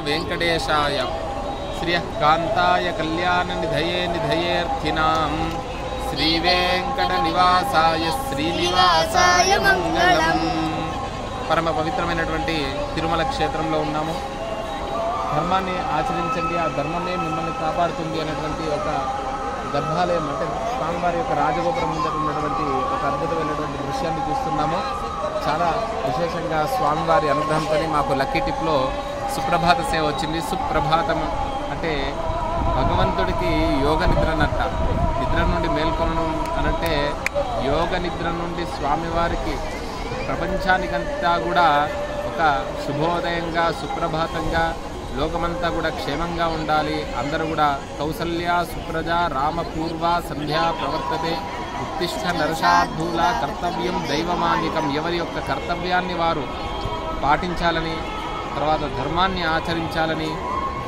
వెంకటేశాయ. శ్రియకాంతాయ కళ్యాణనిధయే నిధయేర్థినాం శ్రీవేంకటనివాసాయ శ్రీనివాసాయ మంగళం. పరమ పవిత్రమైనటువంటి తిరుమల క్షేత్రంలో ఉన్నాము. ధర్మాన్ని ఆచరించండి, ఆ ధర్మమే మిమ్మల్ని కాపాడుతుంది అనేటువంటి ఒక గర్భాలయం, అంటే స్వామివారి యొక్క రాజగోపురం ముందర ఉన్నటువంటి ఒక అద్భుతమైనటువంటి దృశ్యాన్ని చూస్తున్నాము. చాలా విశేషంగా స్వామివారి అనుగ్రహంతో మాకు లక్కీ టిప్లో సుప్రభాత సేవ వచ్చింది. సుప్రభాతం అంటే భగవంతుడికి యోగ నిద్రనట్ట, నిద్ర నుండి మేల్కొనడం అనంటే యోగ నిద్ర నుండి స్వామివారికి ప్రపంచానికంతా కూడా ఒక శుభోదయంగా సుప్రభాతంగా లోకమంతా కూడా క్షేమంగా ఉండాలి, అందరూ కూడా కౌసల్య సుప్రజ రామపూర్వ సంధ్యా ప్రవర్తతే ఉత్తిష్ట నరశార్థూల కర్తవ్యం దైవమానికం, ఎవరి యొక్క కర్తవ్యాన్ని వారు పాటించాలని, తర్వాత ధర్మాన్ని ఆచరించాలని,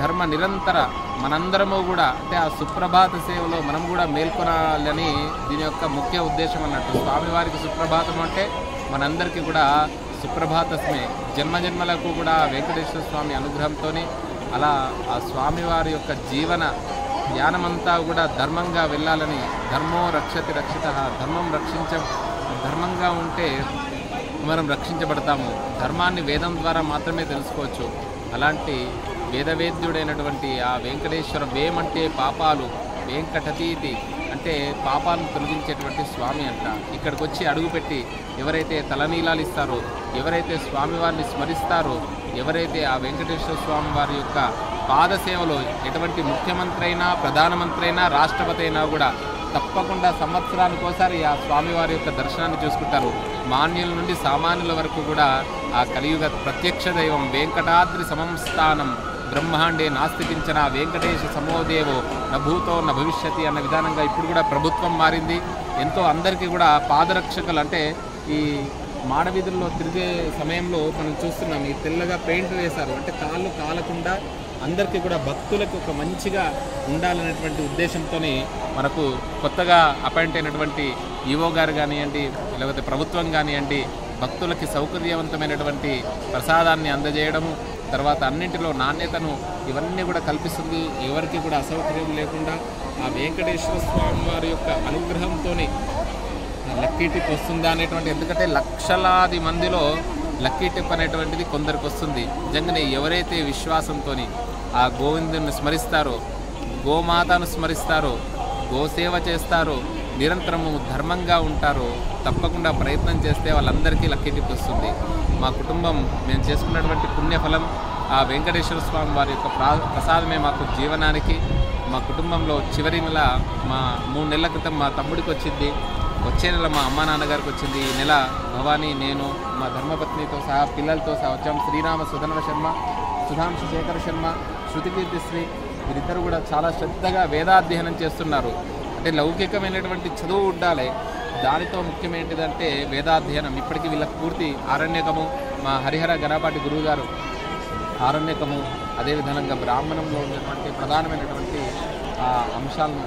ధర్మ నిరంతర మనందరము కూడా అంటే ఆ సుప్రభాత సేవలో మనం కూడా మేల్కొనాలని దీని యొక్క ముఖ్య ఉద్దేశం అన్నట్టు. స్వామివారికి సుప్రభాతం అంటే మనందరికీ కూడా సుప్రభాతస్మే, జన్మజన్మలకు కూడా వెంకటేశ్వర స్వామి అనుగ్రహంతో అలా ఆ స్వామివారి యొక్క జీవన జ్ఞానమంతా కూడా ధర్మంగా వెళ్ళాలని. ధర్మో రక్షతి రక్షిత, ధర్మంగా ఉంటే మనం రక్షించబడతాము. ధర్మాన్ని వేదం ద్వారా మాత్రమే తెలుసుకోవచ్చు. అలాంటి వేదవేద్యుడైనటువంటి ఆ వెంకటేశ్వర, వేమంటే పాపాలు, వెంకటతీతి అంటే పాపాలను తొలగించేటువంటి స్వామి అంట. ఇక్కడికి వచ్చి అడుగుపెట్టి ఎవరైతే తలనీలాలు ఇస్తారో, ఎవరైతే స్వామివారిని స్మరిస్తారో, ఎవరైతే ఆ వెంకటేశ్వర స్వామి వారి యొక్క పాదసేవలో ఎటువంటి ముఖ్యమంత్రి అయినా, ప్రధానమంత్రి అయినా, రాష్ట్రపతి అయినా కూడా తప్పకుండా సంవత్సరానికోసారి ఆ స్వామివారి యొక్క దర్శనాన్ని చూసుకుంటారు. మాన్యుల నుండి సామాన్యుల వరకు కూడా ఆ కలియుగ ప్రత్యక్ష దైవం వెంకటాద్రి సమం స్థానం బ్రహ్మాండే నాస్తి కించన వెంకటేశ సమోదేవో నభూతో న భవిష్యతి అన్న విధానంగా ఇప్పుడు కూడా ప్రభుత్వం మారింది. ఎంతో అందరికీ కూడా పాదరక్షకులు అంటే ఈ మాడవీధుల్లో తిరిగే సమయంలో మనం చూస్తున్నాం, ఈ తెల్లగా పెయింట్ వేశారు, అంటే కాళ్ళు కాలకుండా అందరికీ కూడా భక్తులకు ఒక మంచిగా ఉండాలనేటువంటి ఉద్దేశంతో మనకు కొత్తగా అపాయింట్ అయినటువంటి ఈవో గారు కానివ్వండి, లేకపోతే ప్రభుత్వం కానివ్వండి, భక్తులకి సౌకర్యవంతమైనటువంటి ప్రసాదాన్ని అందజేయడము, తర్వాత అన్నింటిలో నాణ్యతను ఇవన్నీ కూడా కల్పిస్తుంది. ఎవరికి కూడా అసౌకర్యం లేకుండా ఆ వెంకటేశ్వర స్వామి వారి యొక్క అనుగ్రహంతో లక్కీ టిప్ వస్తుందా అనేటువంటి, ఎందుకంటే లక్షలాది మందిలో లక్కీ టిప్ అనేటువంటిది కొందరికి వస్తుంది. నిజంగానే ఎవరైతే విశ్వాసంతో ఆ గోవిందుని స్మరిస్తారో, గోమాతను స్మరిస్తారో, గోసేవ చేస్తారో, నిరంతరము ధర్మంగా ఉంటారో, తప్పకుండా ప్రయత్నం చేస్తే వాళ్ళందరికీ లక్కీ టిప్ వస్తుంది. మా కుటుంబం మేము చేసుకున్నటువంటి పుణ్యఫలం ఆ వెంకటేశ్వర స్వామి వారి యొక్క ప్రసాదమే మాకు జీవనానికి. మా కుటుంబంలో చివరి నెల మా 3 నెలల క్రితం మా తమ్ముడికి వచ్చింది, వచ్చే నెల మా అమ్మా నాన్నగారికి వచ్చింది. ఈ నెల భవానీ, నేను, మా ధర్మపత్నితో సహా పిల్లలతో సహా వచ్చాం. శ్రీరామ సుధన్వ శర్మ, సుధాంశు శేఖర శర్మ, శృతికీర్తిశ్రీ వీరిద్దరు కూడా చాలా శ్రద్ధగా వేదాధ్యయనం చేస్తున్నారు. అంటే లౌకికమైనటువంటి చదువు ఉండాలి, దానితో ముఖ్యమైనదంటే వేదాధ్యయనం. ఇప్పటికీ వీళ్ళకి పూర్తి ఆరణ్యకము, మా హరిహర గణపాటి గురువు గారు ఆరణ్యకము, అదేవిధంగా బ్రాహ్మణంలో ఉన్నటువంటి ప్రధానమైనటువంటి అంశాలను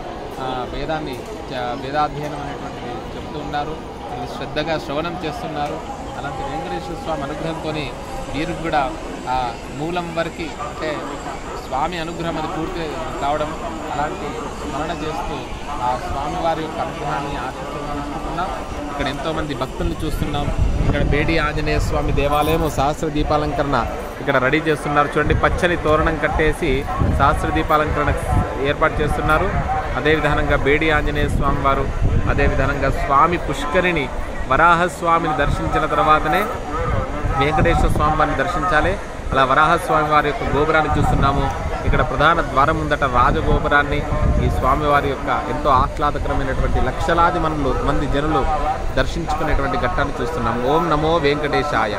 వేదాధ్యయనం అనేటువంటిది చెప్తూ ఉన్నారు. వీళ్ళు శ్రద్ధగా శ్రవణం చేస్తున్నారు. అలాంటి వెంకటేశ్వర స్వామి అనుగ్రహంతో వీరికి కూడా ఆ మూలం వరకు అంటే స్వామి అనుగ్రహం అది పూర్తి కావడం, అలాంటి స్మరణ చేస్తూ ఆ స్వామివారి యొక్క అనుగ్రహాన్ని ఆశిస్తున్నాం. ఇక్కడ ఎంతోమంది భక్తుల్ని చూస్తున్నాం. ఇక్కడ బేడి ఆంజనేయ స్వామి దేవాలయం సహస్ర దీపాలంకరణ ఇక్కడ రెడీ చేస్తున్నారు. చూడండి, పచ్చని తోరణం కట్టేసి సహస్ర దీపాలంకరణ ఏర్పాటు చేస్తున్నారు. అదేవిధంగా బేడి ఆంజనేయ స్వామి వారు, అదేవిధంగా స్వామి పుష్కరిణి వరాహస్వామిని దర్శించిన తర్వాతనే వెంకటేశ్వర స్వామి వారిని దర్శించాలి. అలా వరాహస్వామి వారి యొక్క గోపురాన్ని చూస్తున్నాము. ఇక్కడ ప్రధాన ద్వారం ముందట రాజగోపురాన్ని ఈ స్వామివారి యొక్క ఎంతో ఆహ్లాదకరమైనటువంటి లక్షలాది మంది జనులు దర్శించుకునేటువంటి ఘట్టాన్ని చూస్తున్నాము. ఓం నమో వెంకటేశాయ.